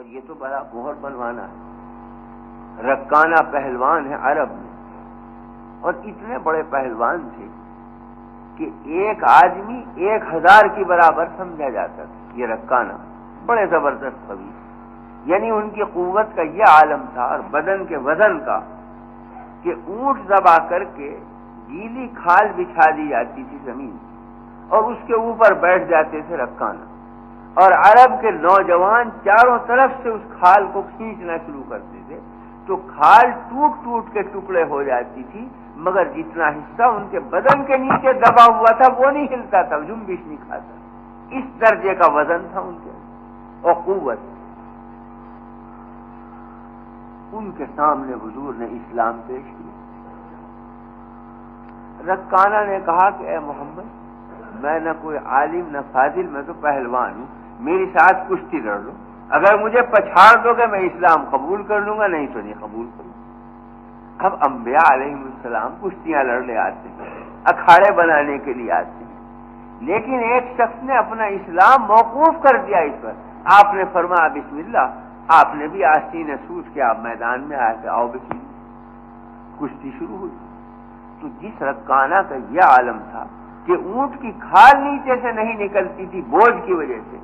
اور یہ تو بڑا مہر بنوانا ہے۔ رکانہ پہلوان ہے عرب میں، اور اتنے بڑے پہلوان تھے کہ ایک آدمی 1000 کی برابر سمجھا جاتا تھا۔ یہ رکانہ بڑے زبردست قوی، یعنی ان کی قوت کا یہ عالم تھا اور بدن کے وزن کا کہ اونٹ ذبح کر کے گیلی کھال بچھا دی جاتی تھی زمین اور اس کے اوپر بیٹھ جاتے تھے رکانہ، اور عرب کے نوجوان چاروں طرف سے اس کھال کو کھینچنا شروع کرتے تھے تو کھال ٹوٹ ٹوٹ کے ٹکڑے ہو جاتی تھی، مگر جتنا حصہ ان کے بدن کے نیچے دبا ہوا تھا وہ نہیں ہلتا تھا، جنبش نہیں کھاتا۔ اس درجے کا وزن تھا ان کے اور قوت۔ ان کے سامنے حضور نے اسلام پیش کیا۔ رکانہ نے کہا کہ اے محمد، میں نہ کوئی عالم نہ فاضل، میں تو پہلوان ہوں، میری ساتھ کشتی لڑ لو، اگر مجھے پچھاڑ دو گے میں اسلام قبول کر لوں گا، نہیں تو نہیں قبول کروں گا۔ اب انبیاء علیہ السلام کشتیاں لڑنے آتے ہیں، اکھاڑے بنانے کے لیے آتے ہیں، لیکن ایک شخص نے اپنا اسلام موقوف کر دیا اس پر۔ آپ نے فرمایا بسم اللہ، آپ نے بھی آستین سوچ کے آپ میدان میں آئے کہ آؤ بسم اللہ، کشتی شروع ہوئی۔ تو جس رکانہ کا یہ عالم تھا کہ اونٹ کی کھال نیچے سے نہیں نکلتی تھی بوجھ کی وجہ سے،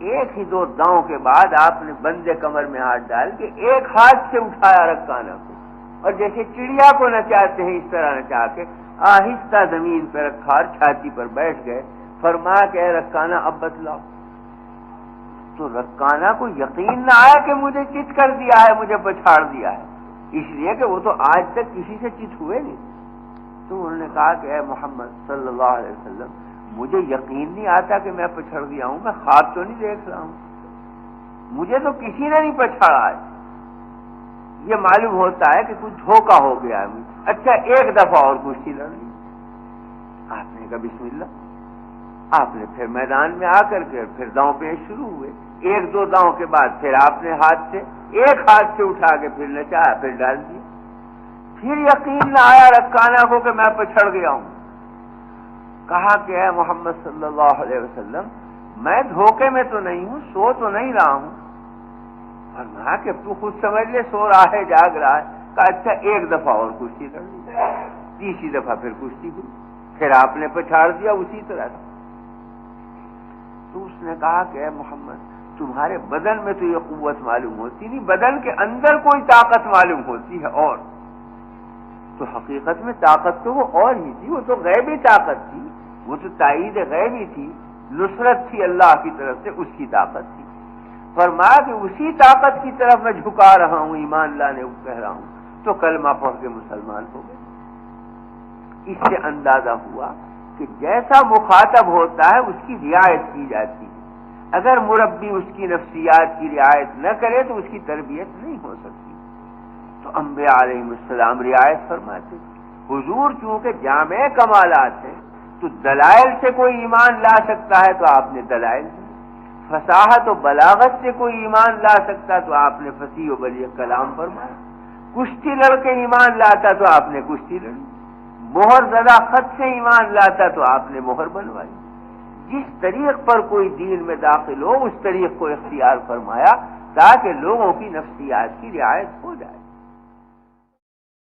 ایک ہی 2 داؤں کے بعد آپ نے بندے کمر میں ہاتھ ڈال کے ایک ہاتھ سے اٹھایا رکانہ کو، اور جیسے چڑیا کو نچاتے ہیں اس طرح نچا کے آہستہ زمین پہ رکھا اور چھاتی پر بیٹھ گئے۔ فرمایا کہ اے رکانہ اب بتلاؤ۔ تو رکانہ کو یقین نہ آیا کہ مجھے چت کر دیا ہے، مجھے پچھاڑ دیا ہے، اس لیے کہ وہ تو آج تک کسی سے چت ہوئے نہیں۔ تو انہوں نے کہا کہ اے محمد صلی اللہ علیہ وسلم، مجھے یقین نہیں آتا کہ میں پچھڑ گیا ہوں، میں خواب تو نہیں دیکھ رہا ہوں، مجھے تو کسی نے نہیں پچھاڑا آج، یہ معلوم ہوتا ہے کہ کچھ دھوکہ ہو گیا ہے مجھے۔ اچھا ایک دفعہ اور کشتی لڑ لی۔ آپ نے کہا بسم اللہ، آپ نے پھر میدان میں آ کر کے پھر داؤں پیش شروع ہوئے، 1-2 داؤں کے بعد پھر آپ نے ایک ہاتھ سے اٹھا کے پھر نچایا، پھر ڈال دیا۔ پھر یقین نہ آیا رکانہ کو کہ میں پچھڑ گیا ہوں۔ کہا کہ اے محمد صلی اللہ علیہ وسلم، میں دھوکے میں تو نہیں ہوں، سو تو نہیں رہا ہوں۔ فرمایا کہ تو خود سمجھ لے سو رہا ہے جاگ رہا ہے۔ کہا اچھا ایک دفعہ اور کشتی لڑ لی، تیسری دفعہ پھر کشتی ہوئی، پھر آپ نے پچھاڑ دیا اسی طرح سے۔ تو اس نے کہا کہ اے محمد، تمہارے بدن میں تو یہ قوت معلوم ہوتی نہیں، بدن کے اندر کوئی طاقت معلوم ہوتی ہے اور تو حقیقت میں طاقت تو وہ اور ہی تھی، وہ تو غیبی طاقت تھی، وہ تو تائید غیبی تھی، نصرت تھی اللہ کی طرف سے، اس کی طاقت تھی۔ فرمایا کہ اسی طاقت کی طرف میں جھکا رہا ہوں، ایمان لانے کو کہہ رہا ہوں، تو کلمہ پڑھ کے مسلمان ہو گئے۔ اس سے اندازہ ہوا کہ جیسا مخاطب ہوتا ہے اس کی رعایت کی جاتی ہے، اگر مربی اس کی نفسیات کی رعایت نہ کرے تو اس کی تربیت نہیں ہو سکتی۔ تو انبیاء علیہ السلام رعایت فرماتے۔ حضور چونکہ جامع کمالات ہیں تو دلائل سے کوئی ایمان لا سکتا ہے تو آپ نے دلائل دی، فصاحت و بلاغت سے کوئی ایمان لا سکتا تو آپ نے فصیح و بلیغ کلام فرمایا، کشتی لڑ کے ایمان لاتا تو آپ نے کشتی لڑی، مہر زدہ خط سے ایمان لاتا تو آپ نے مہر بنوائی۔ جس طریق پر کوئی دین میں داخل ہو اس طریق کو اختیار فرمایا تاکہ لوگوں کی نفسیات کی رعایت ہو جائے۔